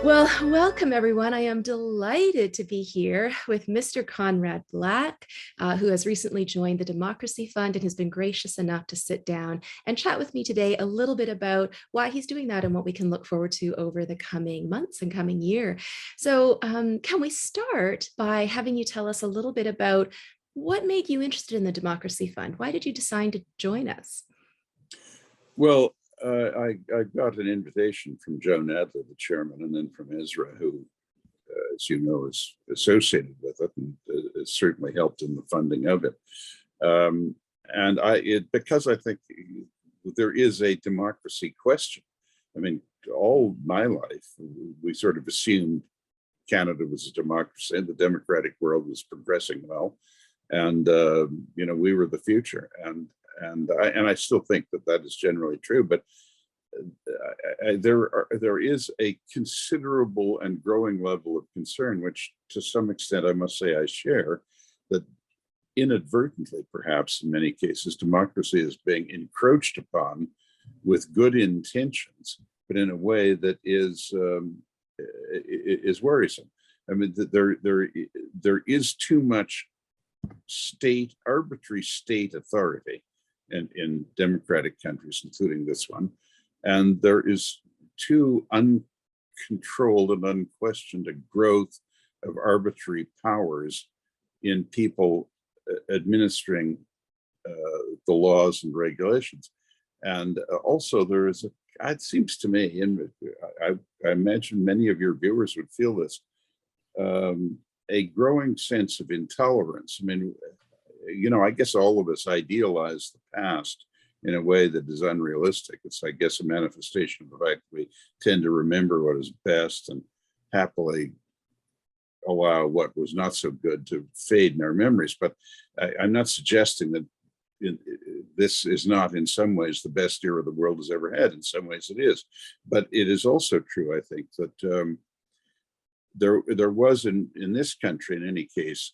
Well, welcome everyone. I am delighted to be here with Mr. Conrad Black, who has recently joined the Democracy Fund and has been gracious enough to sit down and chat with me today a little bit about why he's doing that and what we can look forward to over the coming months and coming year. So can we start by having you tell us a little bit about what made you interested in the Democracy Fund? Why did you decide to join us? Well, I got an invitation from Joe Nadler, the chairman, and then from Ezra, who, as you know, is associated with it and has certainly helped in the funding of it. Because I think there is a democracy question. I mean, all my life, we sort of assumed Canada was a democracy and the democratic world was progressing well. And, we were the future. And I still think that is generally true, but there is a considerable and growing level of concern, which to some extent I must say I share, that inadvertently, perhaps in many cases, democracy is being encroached upon with good intentions, but in a way that is worrisome. I mean, there is too much arbitrary state authority in democratic countries, including this one. And there is too uncontrolled and unquestioned a growth of arbitrary powers in people administering the laws and regulations. And also there is it seems to me, and I imagine many of your viewers would feel this, a growing sense of intolerance. I mean, I guess all of us idealize the past in a way that is unrealistic. It's, I guess, a manifestation of the fact that we tend to remember what is best and happily allow what was not so good to fade in our memories. But I'm not suggesting that this is not in some ways the best era the world has ever had. In some ways it is. But it is also true, I think, that there was in this country, in any case,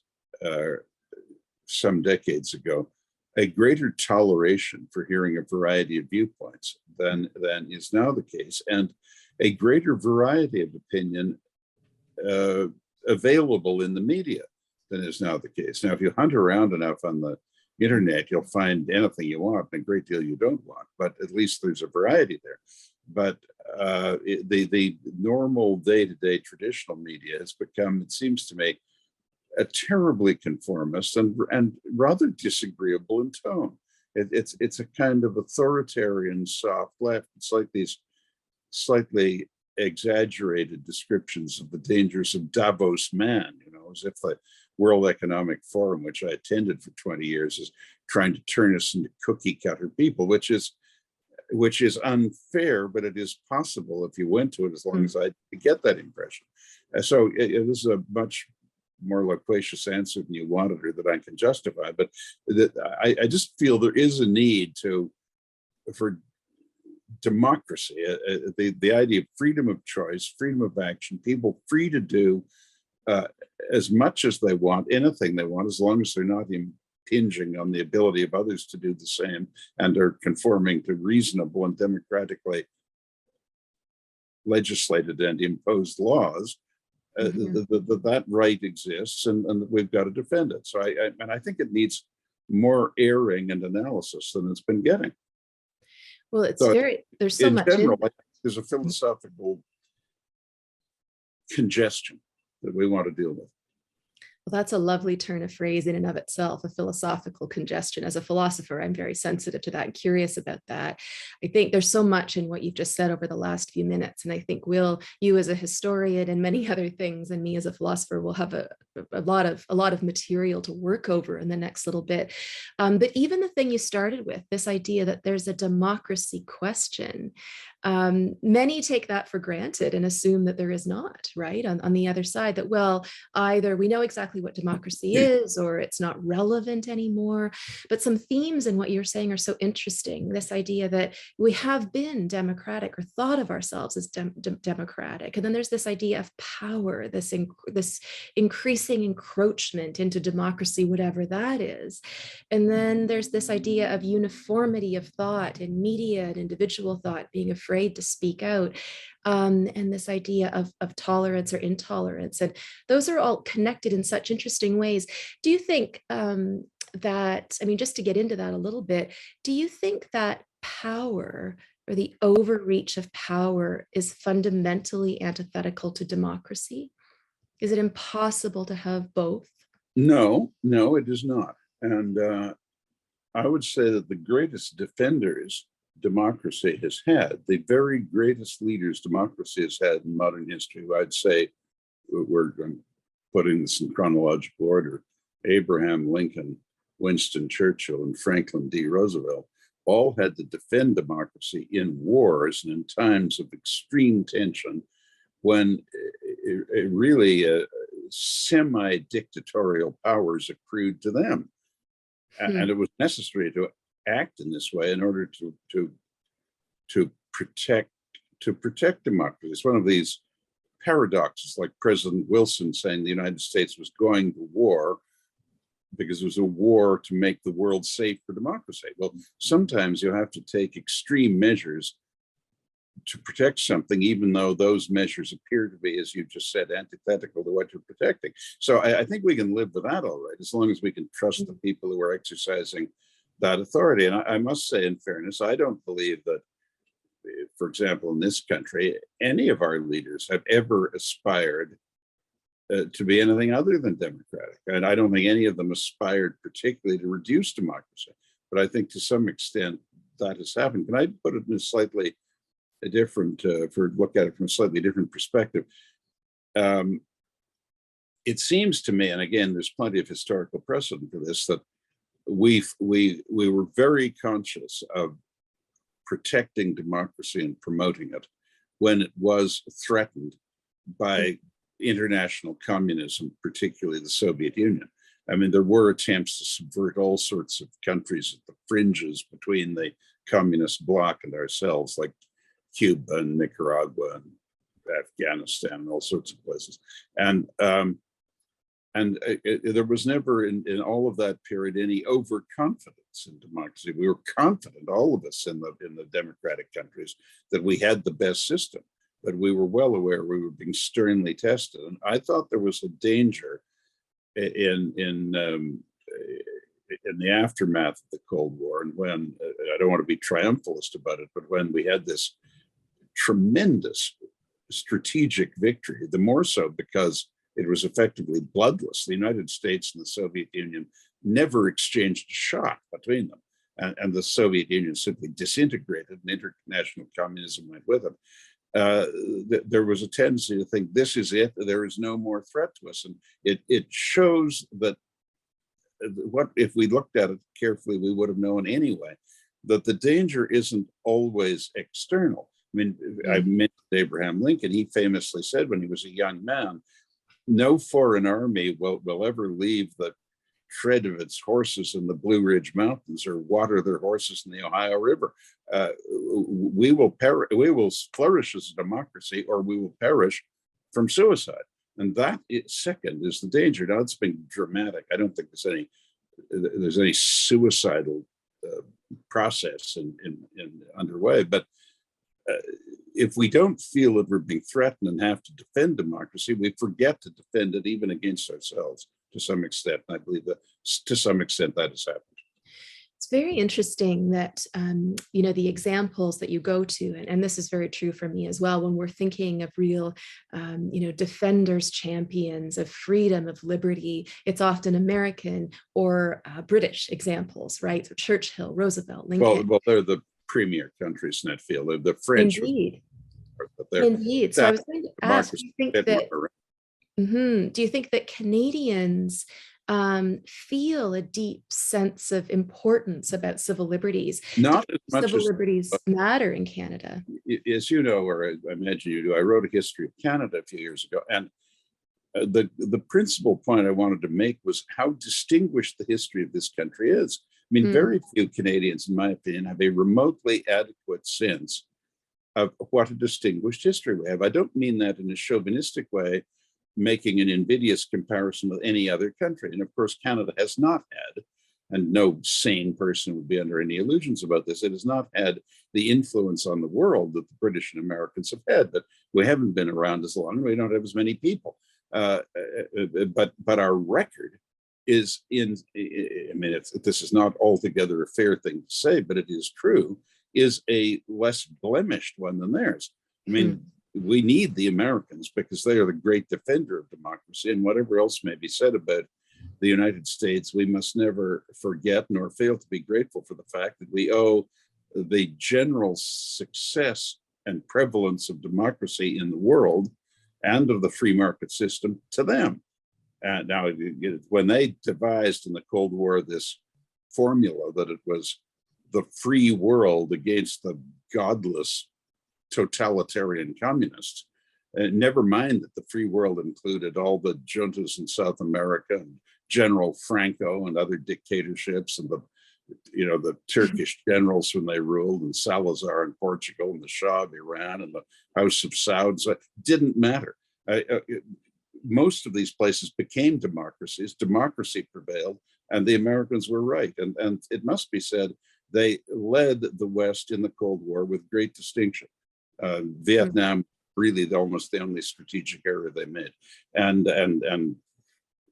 some decades ago, a greater toleration for hearing a variety of viewpoints than is now the case, and a greater variety of opinion available in the media than is now the case. Now, if you hunt around enough on the internet, you'll find anything you want and a great deal you don't want, but at least there's a variety there. But the normal day-to-day traditional media has become, it seems to me, a terribly conformist and rather disagreeable in tone. It's a kind of authoritarian soft left. It's like these slightly exaggerated descriptions of the dangers of Davos man, as if the World Economic Forum, which I attended for 20 years, is trying to turn us into cookie cutter people, which is unfair, but it is possible if you went to it, as long as I get that impression. So it is a much more loquacious answer than you wanted or that I can justify, but I just feel there is a need for democracy, the idea of freedom of choice, freedom of action, people free to do as much as they want, anything they want, as long as they're not impinging on the ability of others to do the same and are conforming to reasonable and democratically legislated and imposed laws. That right exists, and we've got to defend it. So I think it needs more airing and analysis than it's been getting. Well, there's so much in general, there's a philosophical congestion that we want to deal with. Well, that's a lovely turn of phrase in and of itself, a philosophical congestion. As a philosopher, I'm very sensitive to that and curious about that. I think there's so much in what you've just said over the last few minutes. And I think you as a historian and many other things, and me as a philosopher, will have a lot of material to work over in the next little bit. But even the thing you started with, this idea that there's a democracy question, many take that for granted and assume that there is not, right? On the other side, that, well, either we know exactly what democracy is or it's not relevant anymore. But some themes in what you're saying are so interesting. This idea that we have been democratic or thought of ourselves as democratic. And then there's this idea of power, this increasing encroachment into democracy, whatever that is. And then there's this idea of uniformity of thought in media and individual thought, being afraid afraid to speak out, and this idea of tolerance or intolerance. And those are all connected in such interesting ways. Do you think that, I mean, just to get into that a little bit, do you think that power or the overreach of power is fundamentally antithetical to democracy? Is it impossible to have both? No, no, it is not. And I would say that the greatest defenders democracy has had, the very greatest leaders democracy has had in modern history, I'd say, we're putting this in chronological order: Abraham Lincoln, Winston Churchill, and Franklin D. Roosevelt all had to defend democracy in wars and in times of extreme tension, when it really semi-dictatorial powers accrued to them. And it was necessary to act in this way in order to protect democracy. It's one of these paradoxes, like President Wilson saying the United States was going to war because it was a war to make the world safe for democracy. Well, sometimes you have to take extreme measures to protect something, even though those measures appear to be, as you just said, antithetical to what you're protecting. So I think we can live with that all right, as long as we can trust the people who are exercising that authority. And I must say, in fairness, I don't believe that, for example, in this country, any of our leaders have ever aspired to be anything other than democratic. And I don't think any of them aspired particularly to reduce democracy. But I think to some extent that has happened. Can I put it in a slightly different, look at it from a slightly different perspective? It seems to me, and again, there's plenty of historical precedent for this, that we were very conscious of protecting democracy and promoting it when it was threatened by international communism, particularly the Soviet Union. I mean, there were attempts to subvert all sorts of countries at the fringes between the communist bloc and ourselves, like Cuba and Nicaragua and Afghanistan and all sorts of places. And there was never in all of that period any overconfidence in democracy. We were confident, all of us in the democratic countries, that we had the best system, but we were well aware we were being sternly tested. And I thought there was a danger in the aftermath of the Cold War, and when, I don't want to be triumphalist about it, but when we had this tremendous strategic victory, the more so because it was effectively bloodless. The United States and the Soviet Union never exchanged a shot between them. And the Soviet Union simply disintegrated, and international communism went with it. There was a tendency to think, this is it, there is no more threat to us. And it shows that what if we looked at it carefully, we would have known anyway, that the danger isn't always external. I mean, I mentioned Abraham Lincoln. He famously said when he was a young man, no foreign army will ever leave the tread of its horses in the Blue Ridge Mountains or water their horses in the Ohio River. We will flourish as a democracy, or we will perish from suicide. And that second is the danger. Now, it's been dramatic. I don't think there's any suicidal process underway, but if we don't feel that we're being threatened and have to defend democracy, we forget to defend it even against ourselves to some extent. And I believe that to some extent that has happened. It's very interesting that, the examples that you go to, and this is very true for me as well, when we're thinking of real, defenders, champions of freedom, of liberty, it's often American or British examples, right? So Churchill, Roosevelt, Lincoln. Well, they're the premier countries in that field. The French. Indeed. Indeed. So I was going to ask, do you think that Canadians feel a deep sense of importance about civil liberties? Not as much civil as liberties matter in Canada. As you know, or I imagine you do, I wrote a history of Canada a few years ago, and the principal point I wanted to make was how distinguished the history of this country is. I mean, very few Canadians, in my opinion, have a remotely adequate sense of what a distinguished history we have. I don't mean that in a chauvinistic way, making an invidious comparison with any other country. And of course, Canada has not had and no sane person would be under any illusions about this, it has not had the influence on the world that the British and Americans have had. But we haven't been around as long. We don't have as many people. But our record is in, I mean, this is not altogether a fair thing to say, but it is true, is a less blemished one than theirs. I mean, we need the Americans because they are the great defender of democracy, and whatever else may be said about the United States, we must never forget nor fail to be grateful for the fact that we owe the general success and prevalence of democracy in the world and of the free market system to them. And now, when they devised in the Cold War this formula that it was the free world against the godless totalitarian communists, never mind that the free world included all the juntas in South America and General Franco and other dictatorships, and the Turkish generals when they ruled, and Salazar in Portugal, and the Shah of Iran, and the House of Saud. So it didn't matter. Most of these places became democracies. Democracy prevailed, and the Americans were right. And it must be said, they led the West in the Cold War with great distinction. Vietnam, really almost the only strategic error they made. And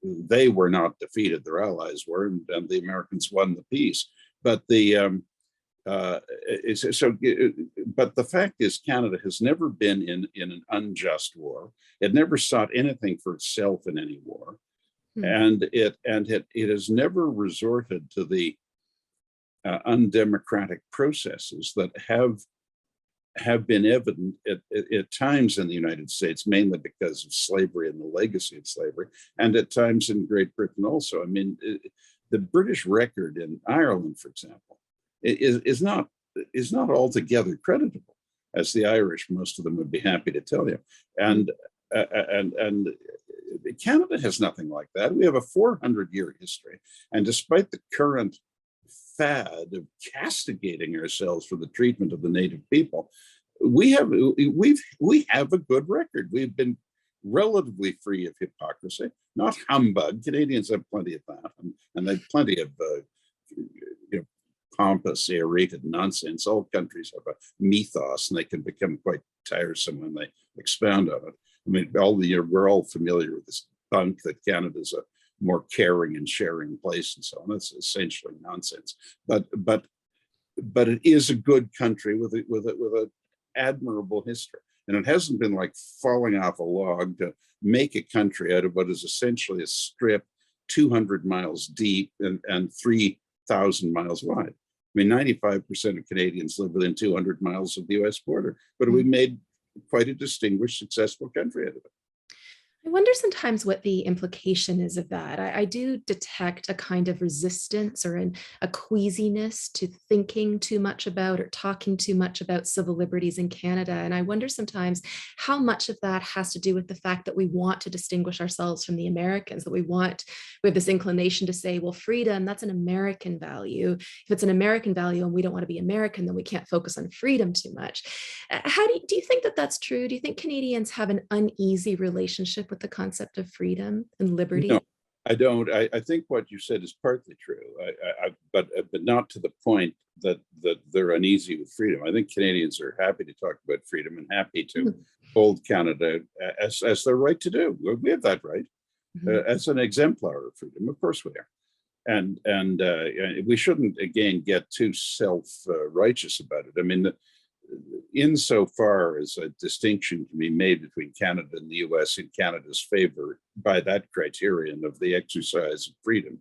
they were not defeated, their allies were, and the Americans won the peace. But the fact is, Canada has never been in an unjust war. It never sought anything for itself in any war, and it has never resorted to the undemocratic processes that have been evident at times in the United States, mainly because of slavery and the legacy of slavery, and at times in Great Britain also. I mean, the British record in Ireland, for example, is not altogether creditable, as the Irish, most of them would be happy to tell you. And Canada has nothing like that. We have a 400-year history, and despite the current fad of castigating ourselves for the treatment of the native people, we have a good record. We've been relatively free of hypocrisy, not humbug. Canadians have plenty of that, and they've plenty of pompous, aerated nonsense. All countries have a mythos, and they can become quite tiresome when they expound on it. I mean, we're all familiar with this bunk that Canada's a more caring and sharing place and so on. That's essentially nonsense. But it is a good country with an admirable history, and it hasn't been like falling off a log to make a country out of what is essentially a strip 200 miles deep and 3,000 miles wide. I mean, 95% of Canadians live within 200 miles of the US border, but we made quite a distinguished, successful country out of it. I wonder sometimes what the implication is of that. I do detect a kind of resistance or a queasiness to thinking too much about or talking too much about civil liberties in Canada. And I wonder sometimes how much of that has to do with the fact that we want to distinguish ourselves from the Americans, that we have this inclination to say, well, freedom, that's an American value. If it's an American value and we don't want to be American, then we can't focus on freedom too much. How do you think that that's true? Do you think Canadians have an uneasy relationship with the concept of freedom and liberty? No, I don't. I think what you said is partly true, but not to the point that they're uneasy with freedom. I think Canadians are happy to talk about freedom and happy to hold Canada as their right to do. We have that right as an exemplar of freedom. Of course we are. And we shouldn't, again, get too self-righteous about it. I mean, insofar as a distinction can be made between Canada and the US in Canada's favor by that criterion of the exercise of freedom,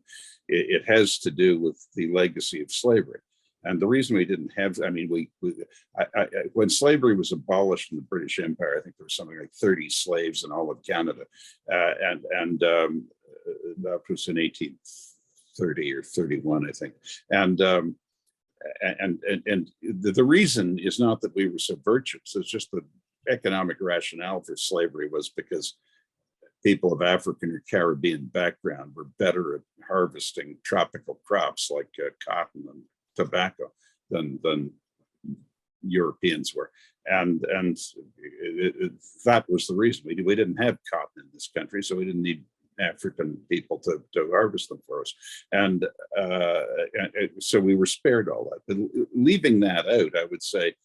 it has to do with the legacy of slavery. And the reason we didn't have, I mean, when slavery was abolished in the British Empire, I think there was something like 30 slaves in all of Canada. And that was in 1830 or 31, I think. And the reason is not that we were so virtuous. It's just the economic rationale for slavery was because people of African or Caribbean background were better at harvesting tropical crops like cotton and tobacco than Europeans were. And that was the reason. We didn't have cotton in this country, so we didn't need African people to harvest them for us. And so we were spared all that. But leaving that out, I would say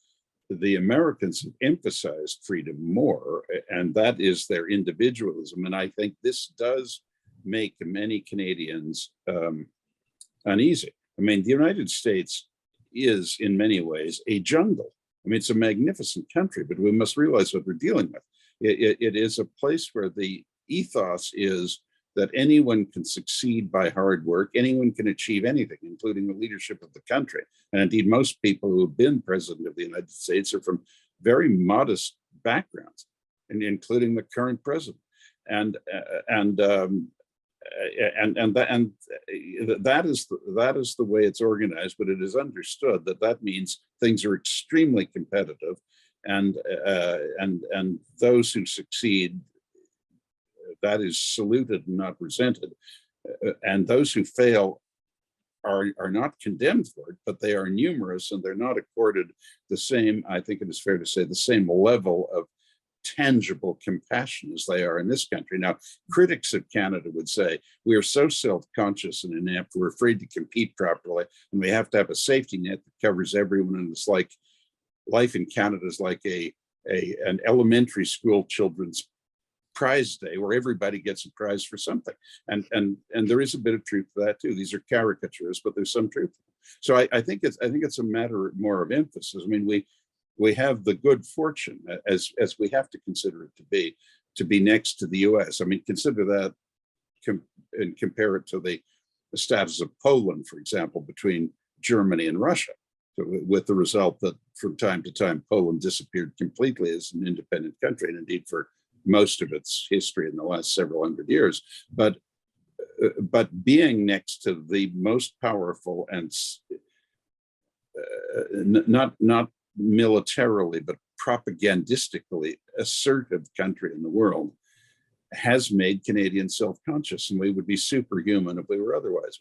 the Americans have emphasized freedom more, and that is their individualism. And I think this does make many Canadians uneasy. I mean, the United States is in many ways a jungle. I mean, it's a magnificent country, but we must realize what we're dealing with. It is a place where the ethos is that anyone can succeed by hard work, anyone can achieve anything, including the leadership of the country. And indeed, most people who have been president of the United States are from very modest backgrounds, and including the current president. And that is the way it's organized, but it is understood that that means things are extremely competitive, and those who succeed, that is saluted and not resented, and those who fail are not condemned for it, but they are numerous, and they're not accorded the same, I think it is fair to say, the same level of tangible compassion as they are in this country. Now, critics of Canada would say, we are so self-conscious and inept, we're afraid to compete properly, and we have to have a safety net that covers everyone. And it's like life in Canada is like an elementary school children's prize day where everybody gets a prize for something. And there is a bit of truth to that too. These are caricatures, but there's some truth. So I think it's a matter more of emphasis. I mean, we have the good fortune, as we have to consider it to be next to the US. I mean, consider that and compare it to the status of Poland, for example, between Germany and Russia, with the result that from time to time, Poland disappeared completely as an independent country, and indeed for most of its history in the last several hundred years. But being next to the most powerful and not militarily, but propagandistically assertive country in the world has made Canadians self-conscious, and we would be superhuman if we were otherwise.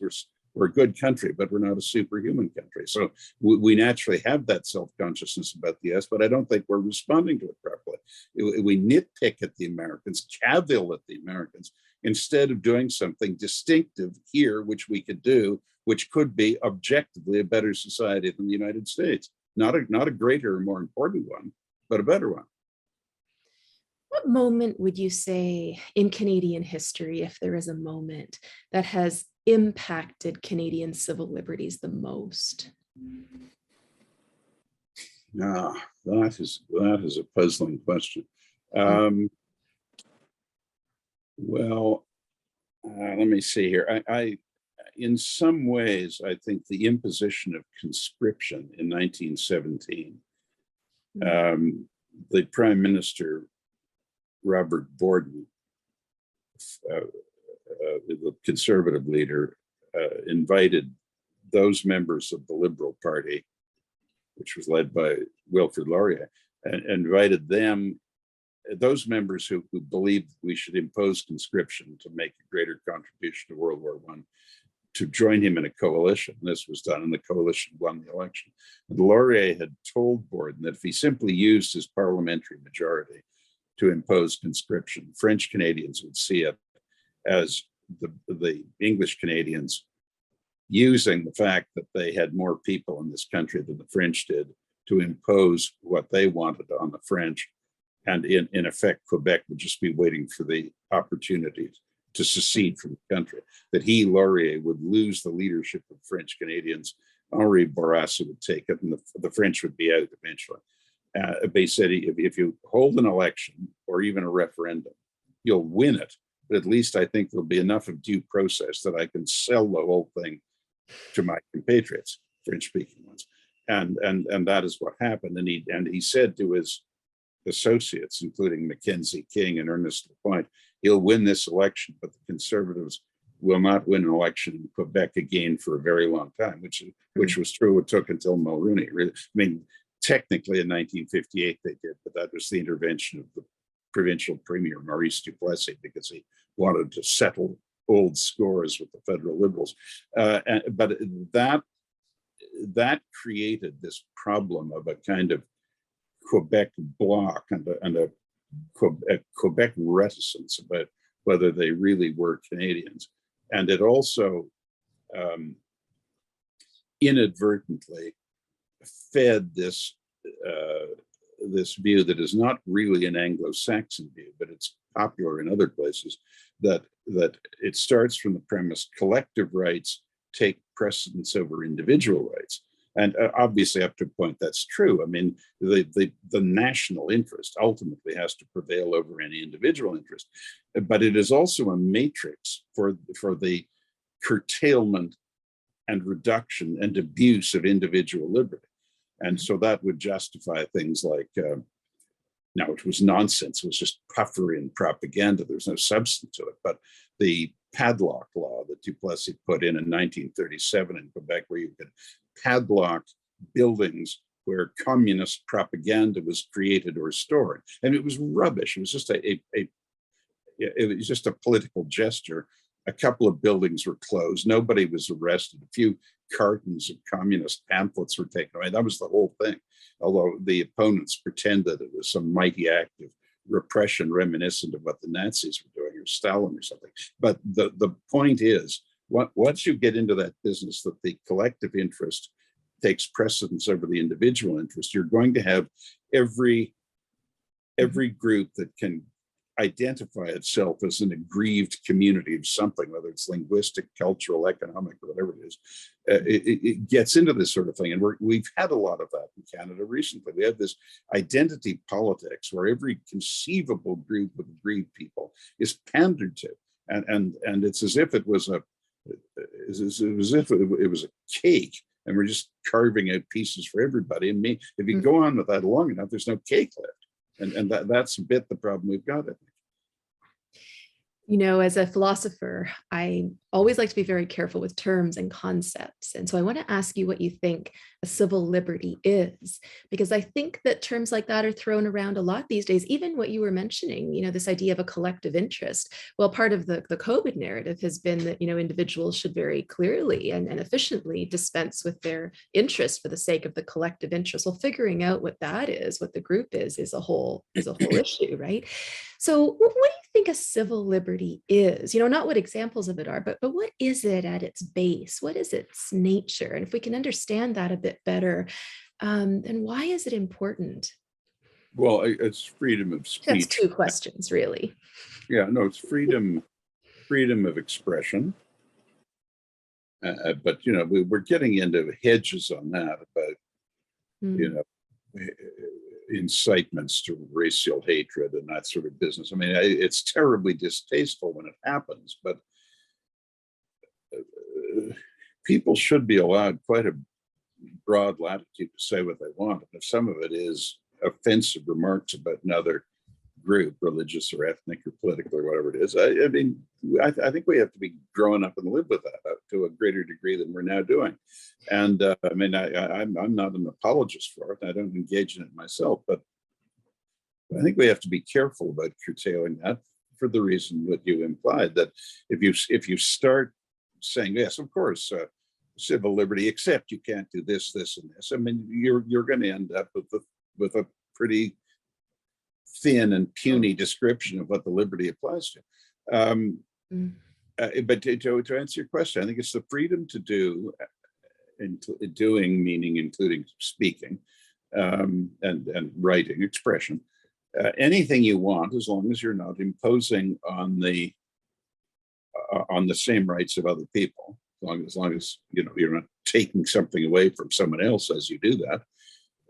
We're a good country, but we're not a superhuman country. So we naturally have that self-consciousness about the US, but I don't think we're responding to it properly. We nitpick at the Americans, cavil at the Americans, instead of doing something distinctive here, which we could do, which could be objectively a better society than the United States. Not a greater or more important one, but a better one. What moment would you say in Canadian history, if there is a moment, that has impacted Canadian civil liberties the most? That is a puzzling question. Well, let me see here. I in some ways, I think the imposition of conscription in 1917, the Prime Minister, Robert Borden, the Conservative leader, invited those members of the Liberal Party, which was led by Wilfrid Laurier, and invited them, those members who believed we should impose conscription to make a greater contribution to World War I, to join him in a coalition. This was done, and the coalition won the election. And Laurier had told Borden that if he simply used his parliamentary majority to impose conscription, French Canadians would see it as the English Canadians using the fact that they had more people in this country than the French did to impose what they wanted on the French. And in effect, Quebec would just be waiting for the opportunity to secede from the country, that he, Laurier, would lose the leadership of French Canadians. Henri Bourassa would take it, and the French would be out eventually. They said, if you hold an election or even a referendum, you'll win it, but at least I think there'll be enough of due process that I can sell the whole thing to my compatriots, French-speaking ones. And that is what happened. And he said to his associates, including Mackenzie King and Ernest Lapointe, he'll win this election, but the Conservatives will not win an election in Quebec again for a very long time, which was true. It took until Mulroney. I mean, technically in 1958 they did, but that was the intervention of the provincial premier, Maurice Duplessis, because he wanted to settle old scores with the federal Liberals. But that created this problem of a kind of Quebec bloc and a Quebec reticence about whether they really were Canadians. And it also inadvertently fed this this view that is not really an Anglo-Saxon view, but it's popular in other places, that it starts from the premise collective rights take precedence over individual rights. And obviously, up to a point, that's true. I mean, the national interest ultimately has to prevail over any individual interest, but it is also a matrix for the curtailment and reduction and abuse of individual liberty. And so that would justify things like, now it was nonsense, it was just puffery and propaganda, there's no substance to it, but the padlock law that Duplessis put in 1937 in Quebec, where you could padlock buildings where communist propaganda was created or stored. And it was rubbish. It was just it was just a political gesture. A couple of buildings were closed. Nobody was arrested. A few cartons of communist pamphlets were taken away. That was the whole thing. Although the opponents pretended it was some mighty act of repression reminiscent of what the Nazis were doing, or Stalin or something. But the point is, once you get into that business that the collective interest takes precedence over the individual interest, you're going to have every group that can identify itself as an aggrieved community of something, whether it's linguistic, cultural, economic, or whatever it is, it gets into this sort of thing. And we've had a lot of that in Canada recently. We have this identity politics where every conceivable group of aggrieved people is pandered to. And it's as if it was a cake, and we're just carving out pieces for everybody. And if you go on with that long enough, there's no cake left. And that's a bit the problem we've got, I think. You know, as a philosopher, I always like to be very careful with terms and concepts. And so I want to ask you what you think a civil liberty is, because I think that terms like that are thrown around a lot these days. Even what you were mentioning, you know, this idea of a collective interest. Well, part of the COVID narrative has been that, you know, individuals should very clearly and efficiently dispense with their interest for the sake of the collective interest. Well, figuring out what that is, what the group is a whole issue, right? So what do you think a civil liberty is? You know, not what examples of it are, but what is it at its base? What is its nature? And if we can understand that a bit better, then why is it important? Well, it's freedom of speech. That's two questions, really. Yeah, no, it's freedom of expression. But, you know, we're getting into hedges on that about, you know, incitements to racial hatred and that sort of business. I mean, it's terribly distasteful when it happens, but people should be allowed quite a broad latitude to say what they want. And if some of it is offensive remarks about another group, religious or ethnic or political or whatever it is, I mean, I think we have to be growing up and live with that to a greater degree than we're now doing. And I mean, I'm not an apologist for it. I don't engage in it myself, but I think we have to be careful about curtailing that for the reason that you implied, that if you start saying, yes, of course, civil liberty, except you can't do this, this, and this, I mean, you're going to end up with a pretty thin and puny description of what the liberty applies to. But to answer your question, I think it's the freedom to do, and doing meaning including speaking and writing, expression, anything you want, as long as you're not imposing on the same rights of other people. As long as you know you're not taking something away from someone else as you do that.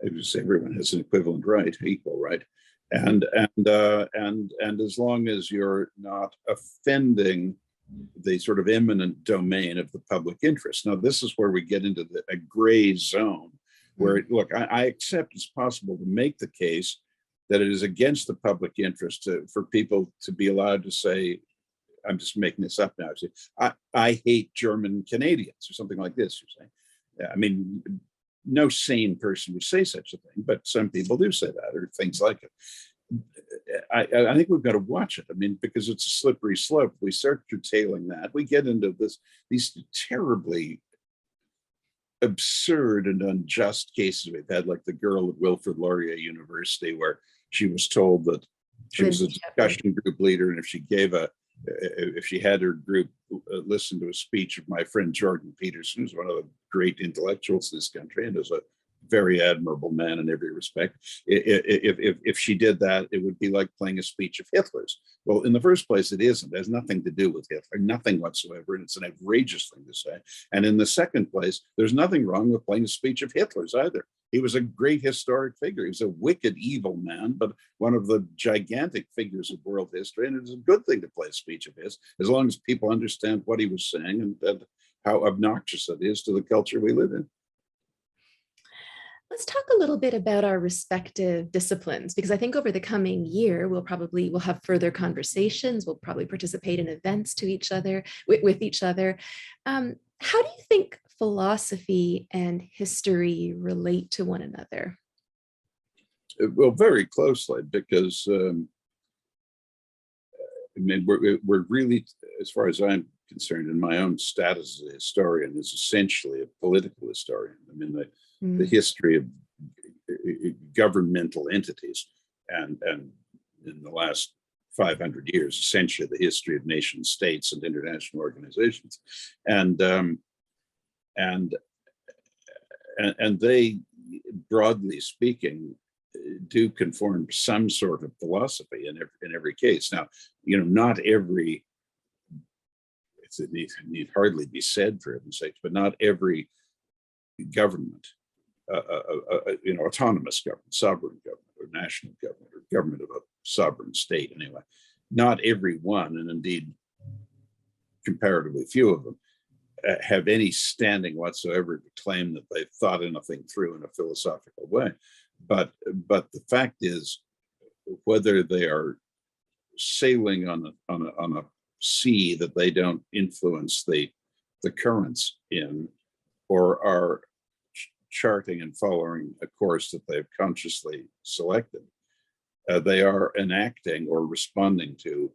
Everyone has an equivalent right, equal right. And as long as you're not offending the sort of eminent domain of the public interest. Now, this is where we get into a gray zone where, look, I accept it's possible to make the case that it is against the public interest for people to be allowed to say, I'm just making this up now, I hate German Canadians or something like this, you're saying. I mean, no sane person would say such a thing, but some people do say that or things like it. I think we've got to watch it. I mean, because it's a slippery slope. We start curtailing that. We get into these terribly absurd and unjust cases we've had, like the girl at Wilfrid Laurier University, where she was told that she was a discussion group leader, and if she gave a if she had her group listen to a speech of my friend Jordan Peterson, who's one of the great intellectuals in this country and is a very admirable man in every respect. If she did that, it would be like playing a speech of Hitler's. Well, in the first place, it isn't. It has nothing to do with Hitler, nothing whatsoever, and it's an outrageous thing to say. And in the second place, there's nothing wrong with playing a speech of Hitler's either. He was a great historic figure. He was a wicked, evil man, but one of the gigantic figures of world history. And it's a good thing to play a speech of his, as long as people understand what he was saying and how obnoxious it is to the culture we live in. Let's talk a little bit about our respective disciplines, because I think over the coming year, we'll have further conversations. We'll probably participate in events to each other, with each other. How do you think philosophy and history relate to one another? Well, very closely, because I mean, we're really, as far as I'm concerned, in my own status as a historian, is essentially a political historian. I mean, the history of governmental entities, and in the last 500 years, essentially the history of nation states and international organizations, and they, broadly speaking, do conform to some sort of philosophy in every case. Now, you know, not every, it need hardly be said for heaven's sake, but not every government, you know, autonomous government, sovereign government, or national government, or government of a sovereign state anyway, not every one, and indeed comparatively few of them, have any standing whatsoever to claim that they've thought anything through in a philosophical way. But the fact is, whether they are sailing on a sea that they don't influence the currents in, or are charting and following a course that they've consciously selected, they are enacting or responding to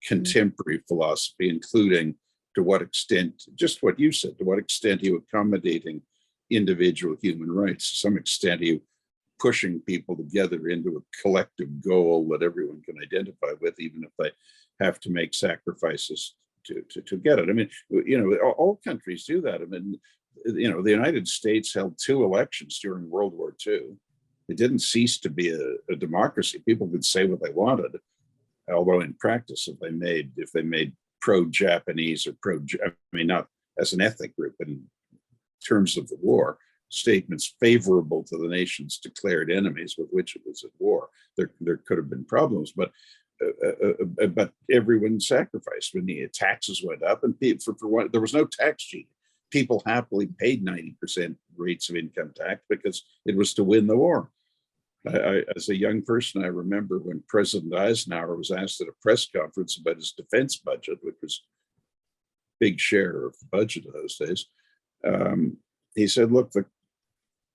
contemporary philosophy, including, to what extent, just what you said, to what extent are you accommodating individual human rights? To some extent, are you pushing people together into a collective goal that everyone can identify with, even if they have to make sacrifices to get it? I mean, you know, all countries do that. I mean, you know, the United States held 2 elections during World War II. It didn't cease to be a democracy. People could say what they wanted, although in practice, if they made pro-Japanese or I mean, not as an ethnic group, but in terms of the war, statements favorable to the nation's declared enemies with which it was at war, there could have been problems, but everyone sacrificed. When the taxes went up, and for one, there was no tax cheating. People happily paid 90% rates of income tax because it was to win the war. As a young person, I remember when President Eisenhower was asked at a press conference about his defense budget, which was a big share of the budget of those days. He said, look,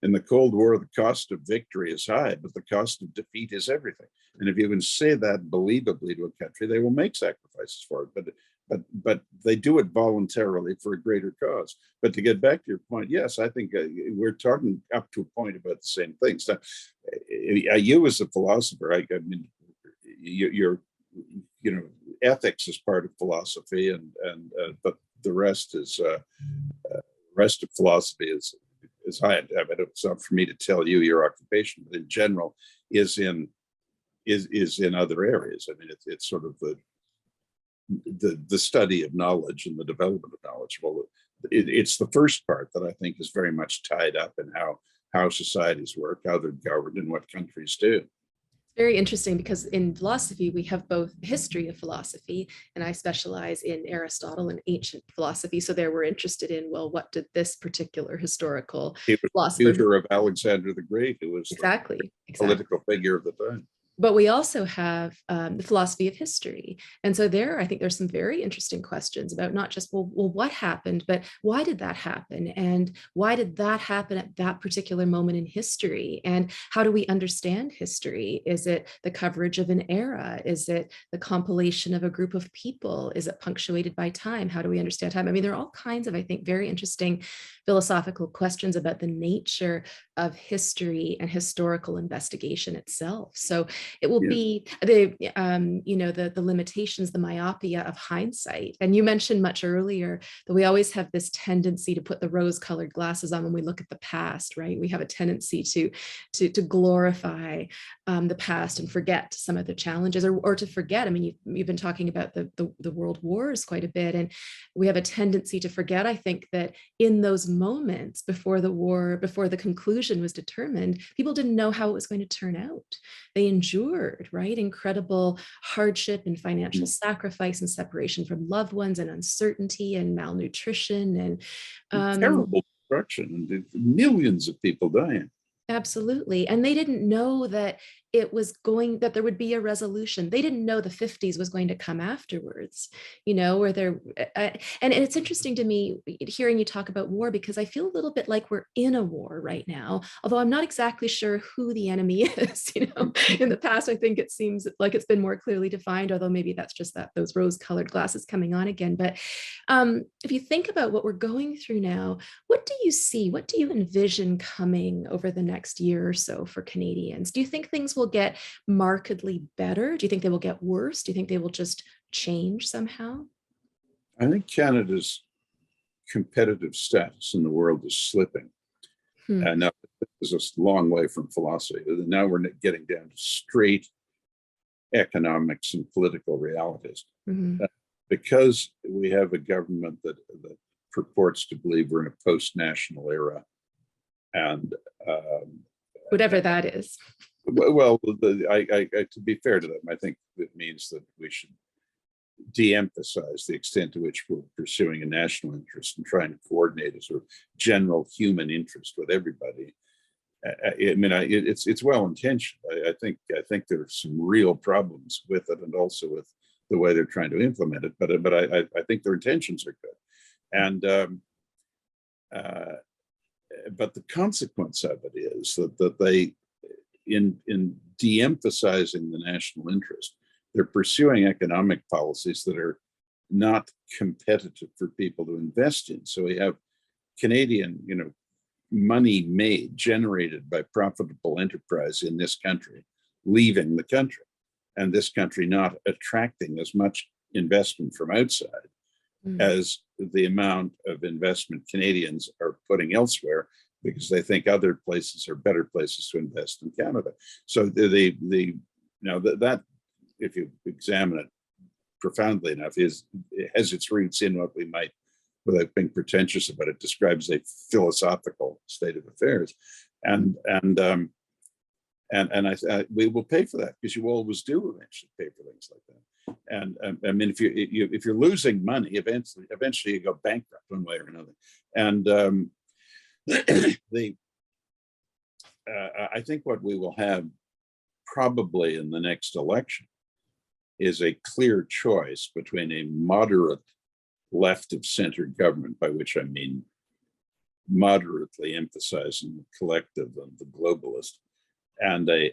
in the Cold War, the cost of victory is high, but the cost of defeat is everything. And if you can say that believably to a country, they will make sacrifices for it. But they do it voluntarily for a greater cause. But to get back to your point, yes, I think we're talking up to a point about the same things. So, you as a philosopher, I mean, you know, ethics is part of philosophy, but the rest is rest of philosophy is high. I mean, it's not for me to tell you your occupation, but in general is in other areas. I mean, it's sort of the study of knowledge and the development of knowledge. Well, it's the first part that I think is very much tied up in how societies work, how they're governed, and what countries do. Very interesting, because in philosophy, we have both history of philosophy, and I specialize in Aristotle and ancient philosophy. So there we're interested in, well, what did this particular historical philosopher, tutor of Alexander the Great, who was exactly political figure of the time. But we also have the philosophy of history. And so there, I think there's some very interesting questions about not just, well, what happened, but why did that happen? And why did that happen at that particular moment in history? And how do we understand history? Is it the coverage of an era? Is it the compilation of a group of people? Is it punctuated by time? How do we understand time? I mean, there are all kinds of, I think, very interesting philosophical questions about the nature of history and historical investigation itself. So it will Yeah. be the limitations, the myopia of hindsight. And you mentioned much earlier that we always have this tendency to put the rose-colored glasses on when we look at the past, right? We have a tendency to glorify the past and forget some of the challenges, or to forget. I mean, you've been talking about the world wars quite a bit, and we have a tendency to forget, I think, that in those moments before the war, before the conclusion was determined, people didn't know how it was going to turn out. They endured, right, incredible hardship and financial sacrifice and separation from loved ones and uncertainty and malnutrition and Terrible destruction, and millions of people dying. absolutely. And they didn't know that that there would be a resolution. They didn't know the 50s was going to come afterwards, where and it's interesting to me hearing you talk about war, because I feel a little bit like we're in a war right now, although I'm not exactly sure who the enemy is. In the past, I think it seems like it's been more clearly defined, although maybe that's just those rose-colored glasses coming on again. But if you think about what we're going through now, what do you see? What do you envision coming over the next year or so for Canadians? Do you think things will get markedly better? Do you think they will get worse? Do you think they will just change somehow? I think Canada's competitive status in the world is slipping. Hmm. And now this is a long way from philosophy. Now we're getting down to straight economics and political realities. Mm-hmm. Because we have a government that purports to believe we're in a post-national era, and whatever that is. Well, to be fair to them, I think it means that we should de-emphasize the extent to which we're pursuing a national interest and trying to coordinate a sort of general human interest with everybody. I mean, it's well intentioned. I think there are some real problems with it, and also with the way they're trying to implement it. But I think their intentions are good, and but the consequence of it is that they, in de-emphasizing the national interest, they're pursuing economic policies that are not competitive for people to invest in. So we have Canadian, money generated by profitable enterprise in this country leaving the country, and this country not attracting as much investment from outside as the amount of investment Canadians are putting elsewhere, because they think other places are better places to invest in Canada. So that if you examine it profoundly enough, it has its roots in what we might, without being pretentious about it, describes a philosophical state of affairs, and we will pay for that, because you always do eventually pay for things like that. And I mean, if you're losing money, eventually you go bankrupt one way or another. And I think what we will have probably in the next election is a clear choice between a moderate left of center government, by which I mean moderately emphasizing the collective and the globalist, and a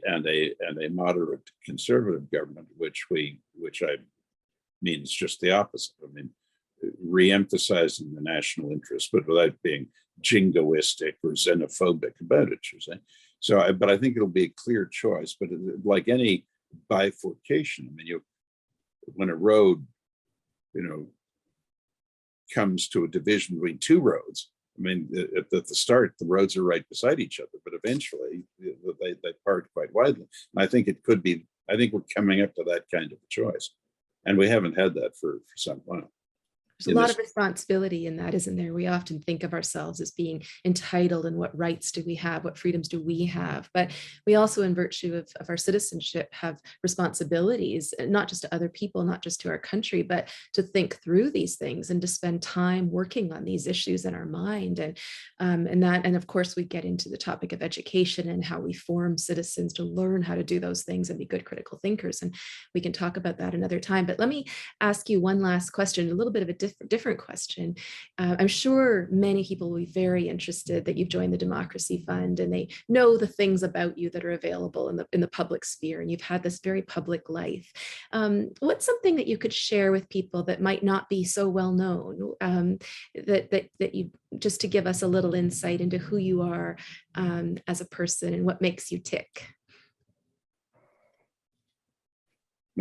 moderate conservative government, which I mean is just the opposite. I mean, re-emphasizing the national interest, but without being jingoistic or xenophobic about it, you're saying. So, but I think it'll be a clear choice. But like any bifurcation, I mean, when a road, comes to a division between two roads, I mean, at the start, the roads are right beside each other, but eventually they part quite widely. And I think we're coming up to that kind of a choice. And we haven't had that for some while. There's a lot of responsibility in that, isn't there? We often think of ourselves as being entitled, and what rights do we have? What freedoms do we have? But we also, in virtue of our citizenship, have responsibilities, not just to other people, not just to our country, but to think through these things and to spend time working on these issues in our mind. And of course, we get into the topic of education and how we form citizens to learn how to do those things and be good critical thinkers. And we can talk about that another time. But let me ask you one last question, a little bit of a different question. I'm sure many people will be very interested that you've joined the Democracy Fund, and they know the things about you that are available in the public sphere, and you've had this very public life. What's something that you could share with people that might not be so well known, that you, just to give us a little insight into who you are as a person and what makes you tick?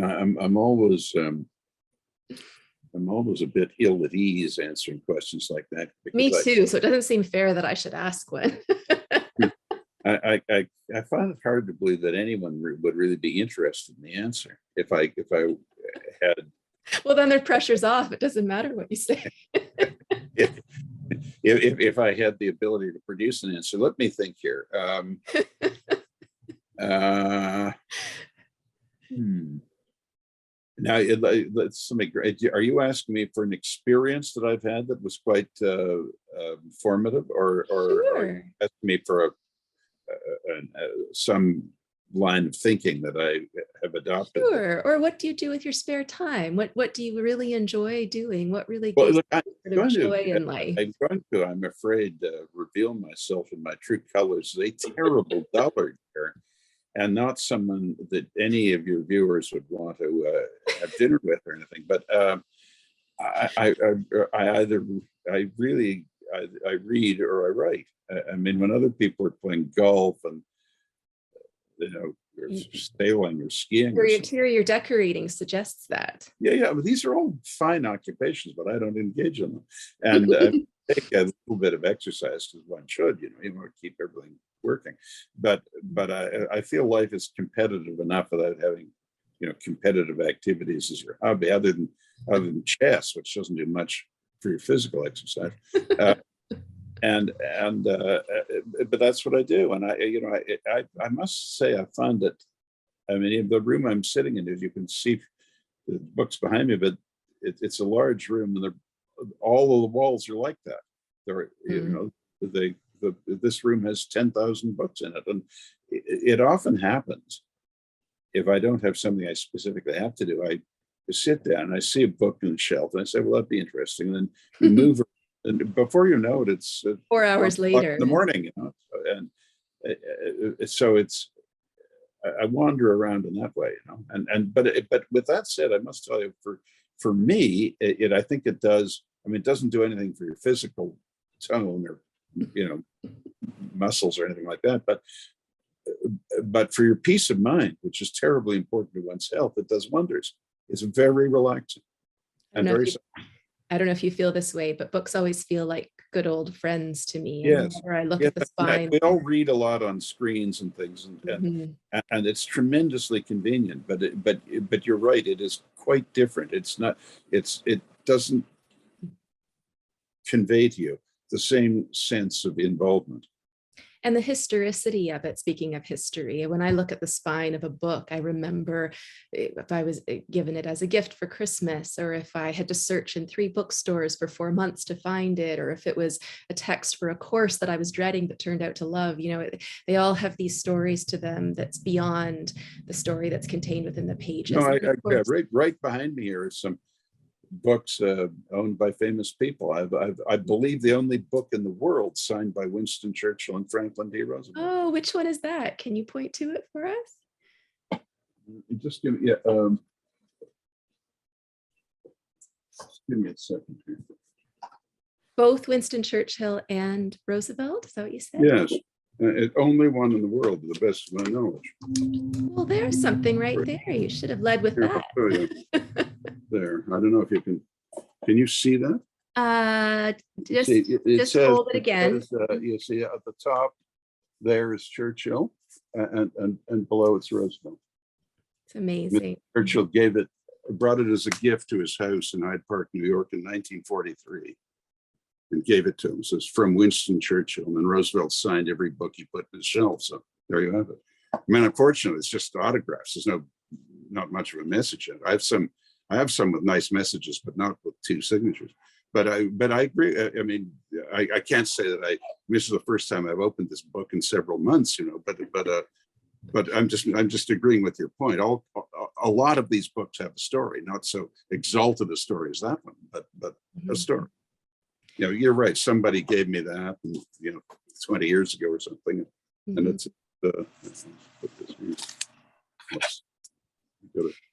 I'm always a bit ill at ease answering questions like that. Me too. So it doesn't seem fair that I should ask one. I find it hard to believe that anyone would really be interested in the answer. If I had, Well, then their pressure's off. It doesn't matter what you say. if I had the ability to produce an answer, let me think here. Now, let's make. Are you asking me for an experience that I've had that was quite formative, or Sure. are you asking me for some line of thinking that I have adopted? Sure. Or what do you do with your spare time? What do you really enjoy doing? What really Well, gives look, you sort of joy in life? I'm afraid, reveal myself in my true colors. A terrible dullard here, and not someone that any of your viewers would want to have dinner with or anything. But I read or I write. I mean, when other people are playing golf and or sailing or skiing, Your interior decorating suggests that. yeah. But these are all fine occupations, but I don't engage in them. And take a little bit of exercise because one should, you want to keep everything working. But I feel life is competitive enough without having, competitive activities as your hobby, other than chess, which doesn't do much for your physical exercise. But that's what I do, and I must say I find it. I mean, the room I'm sitting in, as you can see, the books behind me, but it's a large room, and all of the walls are like that. They're, this room has 10,000 books in it, and it often happens if I don't have something I specifically have to do. I sit down and I see a book on the shelf, and I say, "Well, that'd be interesting." And then we move. And before you know it, it's 4 hours later in the morning, and so it's. I wander around in that way, but with that said, I must tell you, for me, I think it does. I mean, it doesn't do anything for your physical tone or muscles or anything like that, but for your peace of mind, which is terribly important to one's health, it does wonders. It's very relaxing and very. I don't know if you feel this way, but books always feel like good old friends to me. Yes. Whenever I look at the spine. We all read a lot on screens and things, and it's tremendously convenient. But you're right; it is quite different. It doesn't convey to you the same sense of involvement. And the historicity of it, speaking of history, when I look at the spine of a book, I remember if I was given it as a gift for Christmas, or if I had to search in 3 bookstores for 4 months to find it, or if it was a text for a course that I was dreading but turned out to love. They all have these stories to them that's beyond the story that's contained within the pages. No, right behind me here is some books owned by famous people. I believe the only book in the world signed by Winston Churchill and Franklin D. Roosevelt. Oh, which one is that? Can you point to it for us? Just give me, give me a second here. Both Winston Churchill and Roosevelt, is that what you said? Yes, only one in the world, to the best of my knowledge. Well, there's something right there. You should have led with that. There, I don't know if you can you see that? Just hold it again. You see at the top there is Churchill, and below it's Roosevelt. It's amazing. Churchill brought it as a gift to his house in Hyde Park, New York in 1943, and gave it to him. So it's from Winston Churchill, and then Roosevelt signed every book he put in his shelf. So there you have it. I mean, unfortunately, it's just autographs. There's not much of a message in it. I have some with nice messages, but not with 2 signatures. But I agree. I mean, I can't say that this is the first time I've opened this book in several months, but I'm just agreeing with your point. A lot of these books have a story, not so exalted a story as that one, but a story. You're right. Somebody gave me that, 20 years ago or something, and it's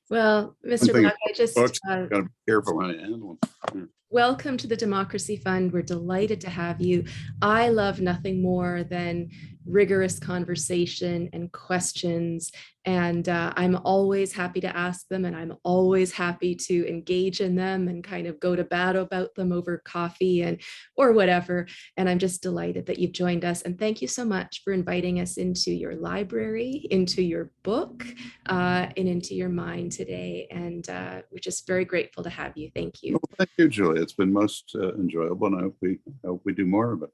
well, Mr. Black, I just gotta be careful how you handle them. Welcome to the Democracy Fund. We're delighted to have you. I love nothing more than rigorous conversation and questions. And I'm always happy to ask them, and I'm always happy to engage in them and kind of go to bat about them over coffee and or whatever. And I'm just delighted that you've joined us. And thank you so much for inviting us into your library, into your book, and into your mind today. And we're just very grateful to have you. Thank you. Well, thank you, Julie. It's been most enjoyable, and I hope we do more of it.